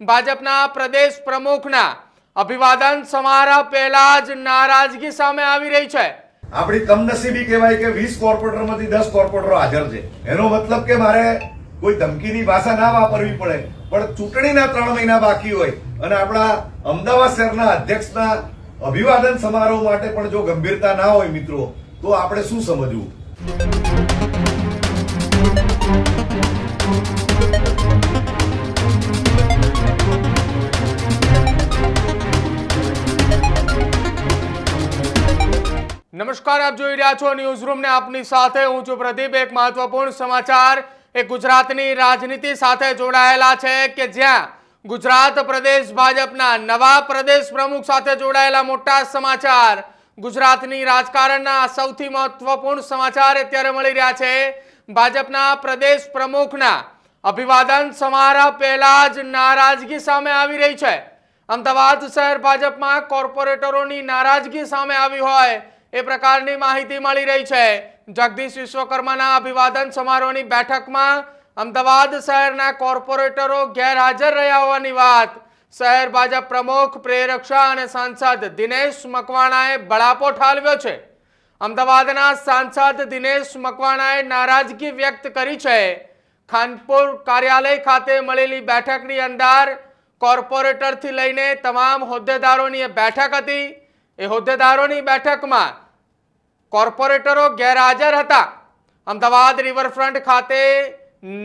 ભાજપના પ્રદેશ પ્રમુખના અભિવાદન સમારોહ પહેલા જ નારાજગી સામે આવી રહી છે। આપણી કમનસીબી કહેવાય કે 20 કોર્પોરેટરમાંથી 10 કોર્પોરેટરો હાજર છે। એનો મતલબ કે મારે કોઈ ધમકીની ભાષા ના વાપરવી પડે, પણ ચૂંટણીના 3 મહિના બાકી હોય અને આપણા અમદાવાદ શહેરના અધ્યક્ષના અભિવાદન સમારોહ માટે પણ જો ગંભીરતા ના હોય મિત્રો, તો આપણે શું સમજવું? નમસ્કાર, આપ જોઈ રહ્યા છો ન્યૂઝ રૂમ ને આપની સાથે હું છું પ્રદીપ। એક મહત્વપૂર્ણ સમાચાર એ ગુજરાતની રાજનીતિ સાથે જોડાયેલા છે કે જ્યાં ગુજરાત પ્રદેશ ભાજપના નવા પ્રદેશ પ્રમુખ સાથે જોડાયેલા મોટા સમાચાર, ગુજરાતની રાજકારણના સૌથી મહત્વપૂર્ણ સમાચાર અત્યારે મળી રહ્યા છે। ભાજપના પ્રદેશ પ્રમુખના અભિવાદન સમારોહ પહેલા જ નારાજગી સામે આવી રહી છે। અમદાવાદ શહેર ભાજપમાં કોર્પોરેટરોની નારાજગી સામે આવી હોય એ પ્રકારની માહિતી મળી રહી છે। જગદીશ વિશ્વકર્માના અભિવાદન સમારોહની બેઠકમાં અમદાવાદ શહેરના કોર્પોરેટરો ગેરહાજર રહ્યા હોવાની વાત શહેર ભાજપ પ્રમુખ, પ્રેરક શાહ અને સાંસદ દિનેશ મકવાણાએ બળાપો ઠાલવ્યો છે। અમદાવાદના સાંસદ દિનેશ મકવાણાએ નારાજગી વ્યક્ત કરી છે। ખાનપુર કાર્યાલય ખાતે મળેલી બેઠકની અંદર કોર્પોરેટરથી લઈને તમામ હોદ્દેદારોની બેઠક હતી। એ હોદ્દેદારોની બેઠકમાં કોર્પોરેટરો ગેરહાજર હતા। અમદાવાદ રિવરફ્રન્ટ ખાતે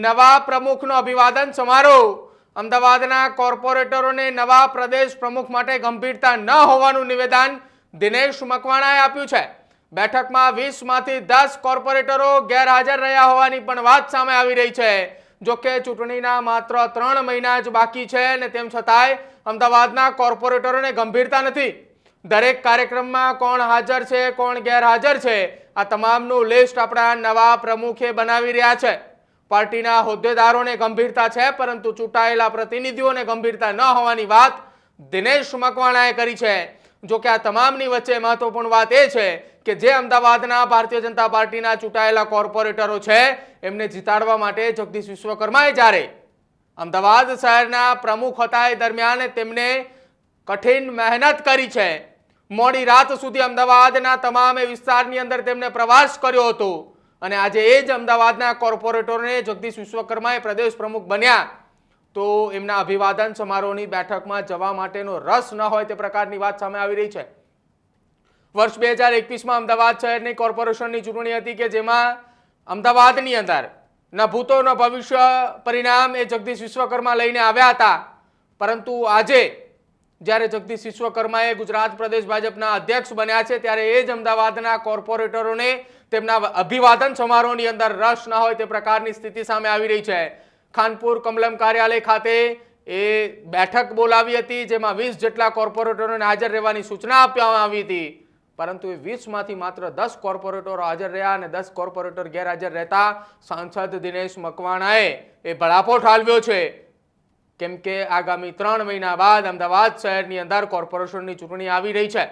નવા પ્રમુખનો અભિવાદન સમારોહ, અમદાવાદના કોર્પોરેટરોને નવા પ્રદેશ પ્રમુખ માટે ગંભીરતા ન હોવાનું નિવેદન દિનેશ મકવાણાએ આપ્યું છે। બેઠકમાં 20 માંથી 10 કોર્પોરેટરો ગેરહાજર રહ્યા હોવાની પણ વાત સામે આવી રહી છે। જોકે ચૂંટણીના માત્ર 3 મહિના જ બાકી છે અને તેમ છતાંય અમદાવાદના કોર્પોરેટરોને ગંભીરતા નથી। દરેક કાર્યક્રમમાં કોણ હાજર છે, કોણ ગેરહાજર છે, આ તમામનું લિસ્ટ આપણા નવા પ્રમુખે બનાવી રહ્યા છે। પાર્ટીના હોદ્દેદારોને ગંભીરતા છે, પરંતુ ચૂંટાયેલા પ્રતિનિધિઓને ગંભીરતા ન હોવાની વાત દિનેશ મકવાણાએ કરી છે। જોકે આ તમામની વચ્ચે મહત્વપૂર્ણ વાત એ છે કે જે અમદાવાદના ભારતીય જનતા પાર્ટીના ચૂંટાયેલા કોર્પોરેટરો છે એમને જીતાડવા માટે જગદીશ વિશ્વકર્માએ જ્યારે અમદાવાદ શહેરના પ્રમુખ હતા એ દરમિયાન તેમને કઠિન મહેનત કરી છે। મોડી રાત સુધી અમદાવાદના તમામ વિસ્તારની અંદર તેમને પ્રવાસ કર્યો હતો અને આજે એ જ અમદાવાદના કોર્પોરેટરોને જગદીશ વિશ્વકર્માએ પ્રદેશ પ્રમુખ બન્યા તો એમના અભિવાદન સમારોહની બેઠકમાં જવા માટેનો રસ ન હોય તે પ્રકારની વાત સામે આવી રહી છે। વર્ષ 2021માં અમદાવાદ શહેરની કોર્પોરેશનની ચૂંટણી હતી કે જેમાં અમદાવાદની અંદર ન ભૂતો ન ભવિષ્ય પરિણામ એ જગદીશ વિશ્વકર્મા લઈને આવ્યા હતા, પરંતુ આજે જ્યારે જગદીશ વિશ્વકર્માએ ગુજરાત પ્રદેશ ભાજપના અધ્યક્ષ બન્યા છે ત્યારે એ જ અમદાવાદના કોર્પોરેટરોને તેમના અભિવાદન સમારોહની અંદર રસ ન હોય તે પ્રકારની સ્થિતિ સામે આવી રહી છે। ખાનપુર કમલમ કાર્યાલય ખાતે એ બેઠક બોલાવી હતી જેમાં 20 જેટલા કોર્પોરેટરોને હાજર રહેવાની સૂચના આપવામાં આવી હતી, પરંતુ એ 20 માંથી માત્ર 10 કોર્પોરેટરો હાજર રહ્યા અને 10 કોર્પોરેટર ગેરહાજર રહેતા સાંસદ દિનેશ મકવાણાએ એ બળાપો ઠાલવ્યો છે। કેમ કે આગામી 3 મહિના બાદ અમદાવાદ શહેરની અંદર કોર્પોરેશનની ચૂંટણી આવી રહી છે।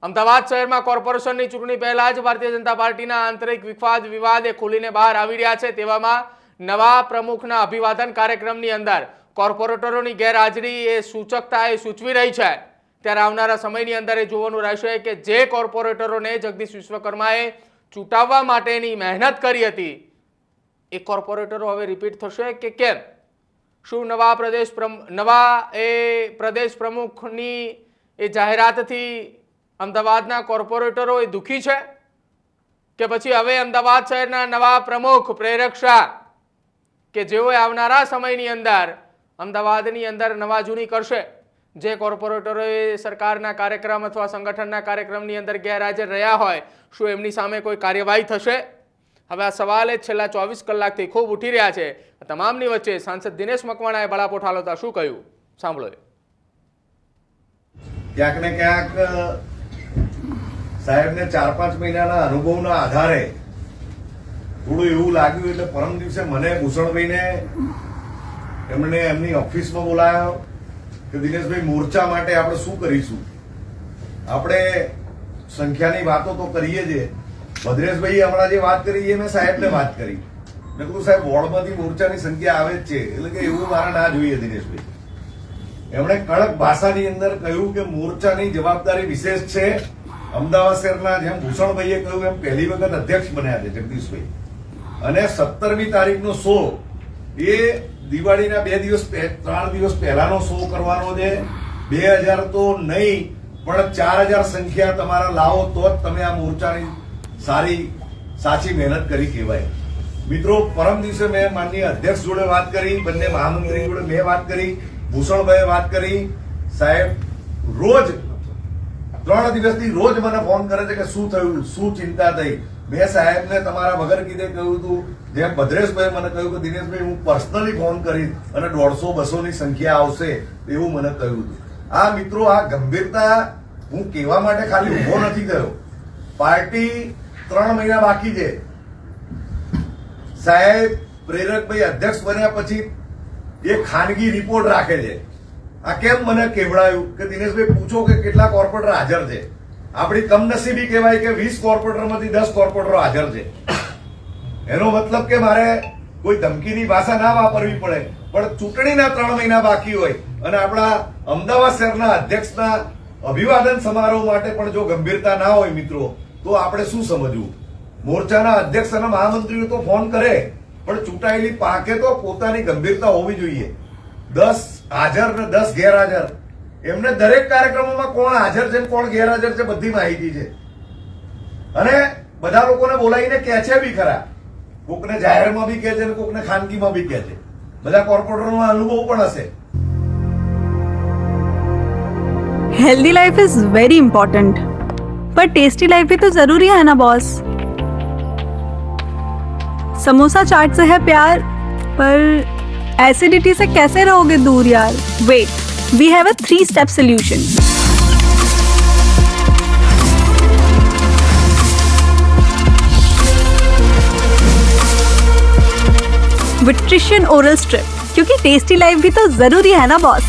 અમદાવાદ શહેરમાં કોર્પોરેશનની ચૂંટણી પહેલા જ ભારતીય જનતા પાર્ટીના આંતરિક વિવાદ એ ખુલીને બહાર આવી રહ્યા છે। તેવામાં નવા પ્રમુખના અભિવાદન કાર્યક્રમની અંદર કોર્પોરેટરોની ગેરહાજરી એ સૂચકતા એ સૂચવી રહી છે। ત્યારે આવનારા સમયની અંદર એ જોવાનું રહેશે કે જે કોર્પોરેટરોને જગદીશ વિશ્વકર્માએ ચૂંટાવવા માટેની મહેનત કરી હતી એ કોર્પોરેટરો હવે રિપીટ થશે કે કેમ? શું નવા પ્રદેશ પ્રમુખની એ જાહેરાતથી અમદાવાદના કોર્પોરેટરો એ દુઃખી છે કે પછી હવે અમદાવાદ શહેરના નવા પ્રમુખ પ્રેરક શાહ કે જેઓ આવનારા સમયની અંદર અમદાવાદની અંદર નવાજૂની કરશે? જે કોર્પોરેટરોએ સરકારના કાર્યક્રમ અથવા સંગઠનના કાર્યક્રમની અંદર ગેરહાજર રહ્યા હોય શું એમની સામે કોઈ કાર્યવાહી થશે? હવે આ સવાલ જ છેલ્લા 24 કલાકથી ખૂબ ઉઠી રહ્યા છે। તમામની વચ્ચે સાંસદ દિનેશ મકવાણાએ બળાપો ઠાલવતા શું કહ્યું સાંભળો। ક્યાંક ને ક્યાંક સાહેબને 4-5 મહિનાના અનુભવના આધારે થોડું એવું લાગ્યું એટલે પરમ દિવસે મને ભૂષણભાઈને એમણે એમની ઓફિસમાં બોલાયો કે દિનેશભાઈ મોરચા માટે આપણે શું કરીશું? આપણે સંખ્યાની વાતો તો કરીએ છીએ, ભદ્રેશભાઈ હમણાં જે વાત કરી એ મેં સાહેબને વાત કરી, મેં કીધું સાહેબ વોર્ડમાંથી મોરચાની સંખ્યા આવે જ છે એટલે કે એવું મારે ના જોઈએ દિનેશભાઈ। એમણે કડક ભાષાની અંદર કહ્યું કે મોરચાની જવાબદારી વિશેષ છે. અમદાવાદ શહેરના જેમ ભૂષણભાઈએ કહ્યું એમ પહેલી વખત અધ્યક્ષ બન્યા છે જગદીશભાઈ, અને 17મી તારીખનો શો એ દિવાળીના 3 દિવસ પહેલાનો શો કરવાનો છે. 2000 તો નહીં પણ 4000 સંખ્યા તમારા લાવો તો જ તમે આ મોરચાની સાચી મહેનત કરી કહેવાય. મિત્રો, પરમ દિવસે મેં માનનીય અધ્યક્ષ જોડે વાત કરી, બંને મહામંત્રી જોડે મેં વાત કરી, ભૂષણભાઈએ વાત કરી. સાહેબ રોજ 3 દિવસથી રોજ મને ફોન કરે છે કે શું થયું, શું ચિંતા થઈ. મેં સાહેબને તમારા વગર કીધે કહ્યું હતું, જેમ ભદ્રેશભાઈ મને કહ્યું કે દિનેશભાઈ હું પર્સનલી ફોન કરીશ અને 150-200 ની સંખ્યા આવશે એવું મને કહ્યું હતું. આ મિત્રો, આ ગંભીરતા હું કહેવા માટે ખાલી ઉભો નથી થયો. પાર્ટી 3 મહિના બાકી છે. સાહેબ પ્રેરકભાઈ અધ્યક્ષ બન્યા પછી એ ખાનગી રિપોર્ટ રાખે છે. આ કેમ મને કેવડાયું કે દિનેશભાઈ પૂછો કે કેટલા કોર્પોરેટર હાજર છે. આપણી કમનસીબી કહેવાય કે 20 કોર્પોરેટરમાંથી 10 કોર્પોરેટરો હાજર છે. એનો મતલબ કે મારે કોઈ ધમકીની ભાષા ના વાપરવી પડે, પણ ચૂંટણીના 3 મહિના બાકી હોય અને આપણા અમદાવાદ શહેરના અધ્યક્ષના અભિવાદન સમારોહ માટે પણ જો ગંભીરતા ના હોય મિત્રો, તો આપણે શું સમજવું. મોરચાના અધ્યક્ષ અને મહામંત્રીઓ તો ફોન કરે, પણ ચૂંટાયેલી પાકે તો પોતાની ગંભીરતા હોવી જોઈએ. 10 હાજર ને 10 ગેરહાજર, એમને દરેક કાર્યક્રમોમાં કોણ હાજર છે કોણ ગેરહાજર છે બધી માહિતી છે. અને બધા લોકોને બોલાવીને કહે છે બી ખરા. કોકને જાહેરમાં બી કહે છે અને કોકને ખાનગીમાં બી કહે છે. બધા કોર્પોરેટરનો અનુભવ પણ હશે. Healthy life is very important, पर टेस्टी लाइफ भी तो जरूरी है ना बॉस. समोसा चाट से है प्यार, पर एसिडिटी से कैसे रहोगे दूर यार. Wait, we have a 3-step solution. विट्रिशियन ओरल स्ट्रिप, क्योंकि टेस्टी लाइफ भी तो जरूरी है ना बॉस.